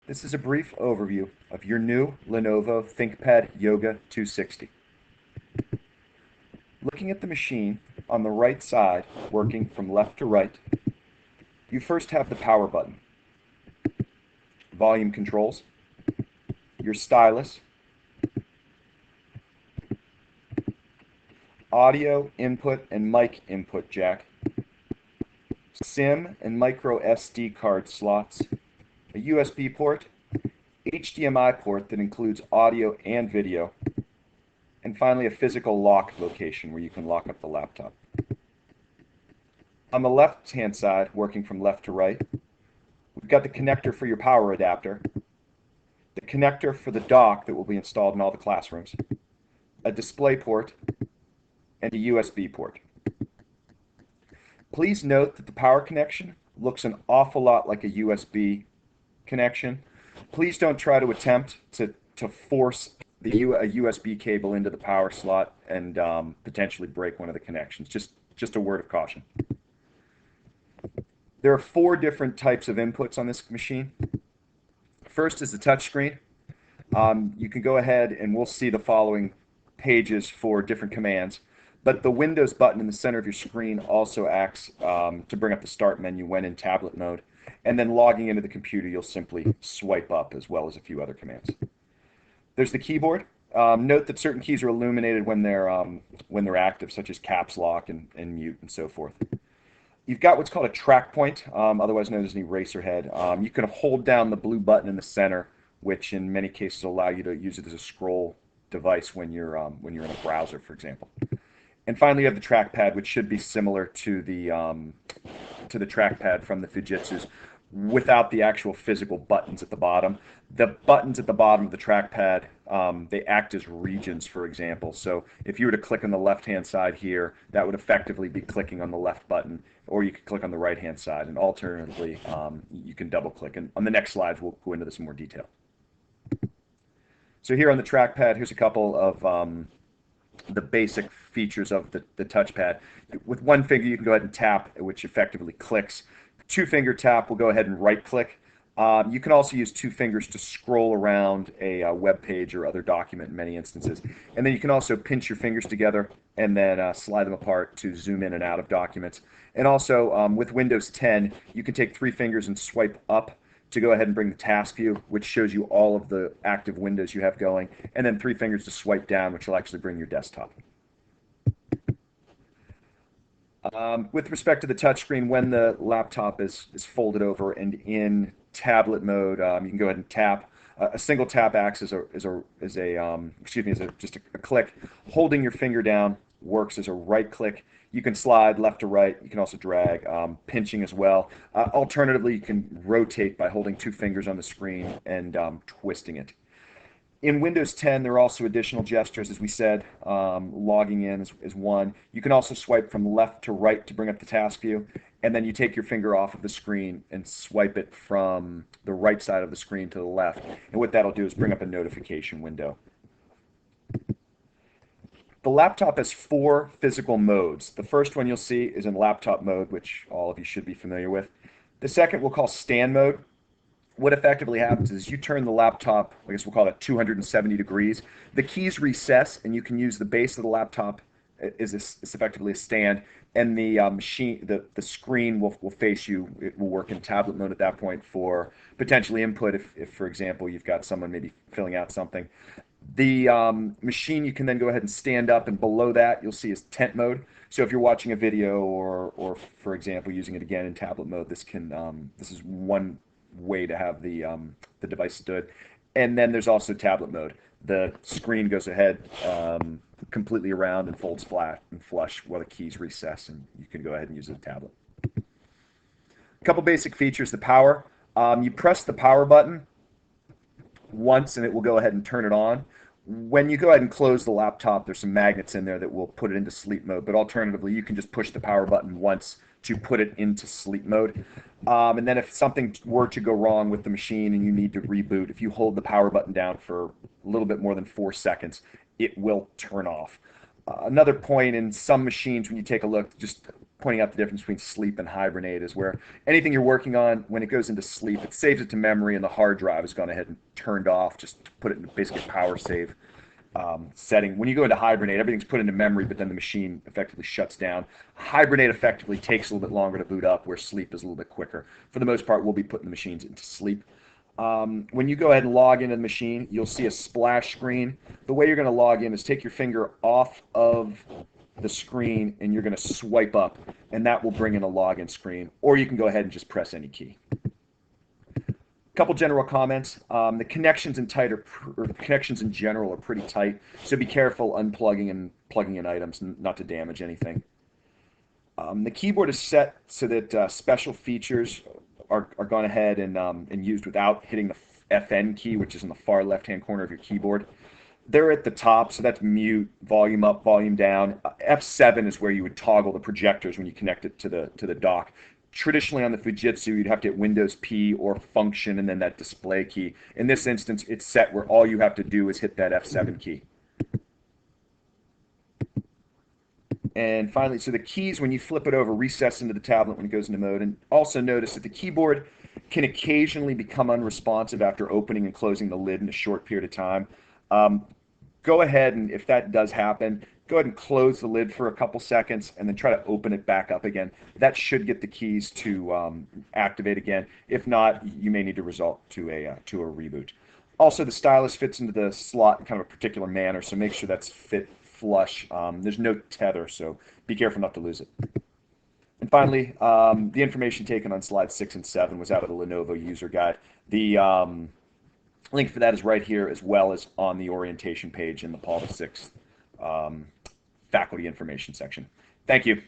This is a brief overview of your new Lenovo ThinkPad Yoga 260. Looking at the machine on the right side, working from left to right, you first have the power button, volume controls, your stylus, audio input and mic input jack, SIM and micro SD card slots, a USB port, HDMI port that includes audio and video, and finally a physical lock location where you can lock up the laptop. On the left-hand side, working from left to right, we've got the connector for your power adapter, the connector for the dock that will be installed in all the classrooms, a display port, and a USB port. Please note that the power connection looks an awful lot like a USB connection. Please don't try to attempt to force a USB cable into the power slot and potentially break one of the connections. Just a word of caution. There are 4 different types of inputs on this machine. First is the touchscreen. You can go ahead and we'll see the following pages for different commands. But the Windows button in the center of your screen also acts to bring up the start menu when in tablet mode. And then logging into the computer, you'll simply swipe up as well as a few other commands. There's the keyboard. Note that certain keys are illuminated when they're active, such as caps lock and mute and so forth. You've got what's called a track point, otherwise known as an eraser head. You can hold down the blue button in the center, which in many cases will allow you to use it as a scroll device when you're in a browser, for example. And finally, you have the trackpad, which should be similar to the trackpad from the Fujitsu's, without the actual physical buttons at the bottom. The buttons at the bottom of the trackpad, they act as regions, for example. So if you were to click on the left-hand side here, that would effectively be clicking on the left button, or you could click on the right-hand side. And alternatively, you can double-click. And on the next slides, we'll go into this in more detail. So here on the trackpad, here's a couple of the basic features of the touchpad. With one finger, you can go ahead and tap, which effectively clicks. Two-finger tap will go ahead and right-click. You can also use 2 fingers to scroll around a web page or other document in many instances. And then you can also pinch your fingers together and then slide them apart to zoom in and out of documents. And also, with Windows 10, you can take 3 fingers and swipe up to go ahead and bring the task view, which shows you all of the active windows you have going, and then 3 fingers to swipe down, which will actually bring your desktop. With respect to the touchscreen, when the laptop is folded over and in tablet mode, you can go ahead and tap. A single tap acts as just a click. Holding your finger down works as a right click. You can slide left to right. You can also drag, pinching as well. Alternatively, you can rotate by holding 2 fingers on the screen and twisting it. In Windows 10, there are also additional gestures, as we said. Logging in is one. You can also swipe from left to right to bring up the task view, and then you take your finger off of the screen and swipe it from the right side of the screen to the left. And what that'll do is bring up a notification window. The laptop has 4 physical modes. The first one you'll see is in laptop mode, which all of you should be familiar with. The second we'll call stand mode. What effectively happens is you turn the laptop, I guess we'll call it 270 degrees. The keys recess, and you can use the base of the laptop is effectively a stand, and the the screen will face you. It will work in tablet mode at that point for potentially input if for example, you've got someone maybe filling out something. The machine you can then go ahead and stand up, and below that you'll see is tent mode. So if you're watching a video or for example, using it again in tablet mode, this is one way to have the device stood. And then there's also tablet mode. The screen goes ahead completely around and folds flat and flush while the keys recess, and you can go ahead and use a tablet. A couple basic features. The power. You press the power button once and it will go ahead and turn it on. When you go ahead and close the laptop, there's some magnets in there that will put it into sleep mode, but alternatively, you can just push the power button once to put it into sleep mode. And then if something were to go wrong with the machine and you need to reboot, if you hold the power button down for a little bit more than 4 seconds, it will turn off. Another point in some machines, when you take a look, just pointing out the difference between sleep and hibernate, is where anything you're working on, when it goes into sleep, it saves it to memory, and the hard drive has gone ahead and turned off, just to put it in basically power save setting. When you go into hibernate, everything's put into memory, but then the machine effectively shuts down. Hibernate effectively takes a little bit longer to boot up, where sleep is a little bit quicker. For the most part, we'll be putting the machines into sleep. When you go ahead and log into the machine, you'll see a splash screen. The way you're going to log in is take your finger off of the screen and you're going to swipe up, and that will bring in a login screen. Or you can go ahead and just press any key. Couple general comments. The connections in connections in general are pretty tight, so be careful unplugging and plugging in items, not to damage anything. The keyboard is set so that special features are gone ahead and used without hitting the FN key, which is in the far left-hand corner of your keyboard. They're at the top, so that's mute, volume up, volume down. F7 is where you would toggle the projectors when you connect it to the dock. Traditionally on the Fujitsu, you'd have to hit Windows P or Function and then that display key. In this instance, it's set where all you have to do is hit that F7 key. And finally, so the keys, when you flip it over, recess into the tablet when it goes into mode. And also notice that the keyboard can occasionally become unresponsive after opening and closing the lid in a short period of time. Um, Go ahead and if that does happen, go ahead and close the lid for a couple seconds and then try to open it back up again. That should get the keys to activate again. If not, you may need to resort to a reboot. Also, the stylus fits into the slot in kind of a particular manner, so make sure that's fit flush. There's no tether, so be careful not to lose it. And finally, the information taken on slides 6 and 7 was out of the Lenovo user guide. The link for that is right here, as well as on the orientation page in the Paul VI faculty information section. Thank you.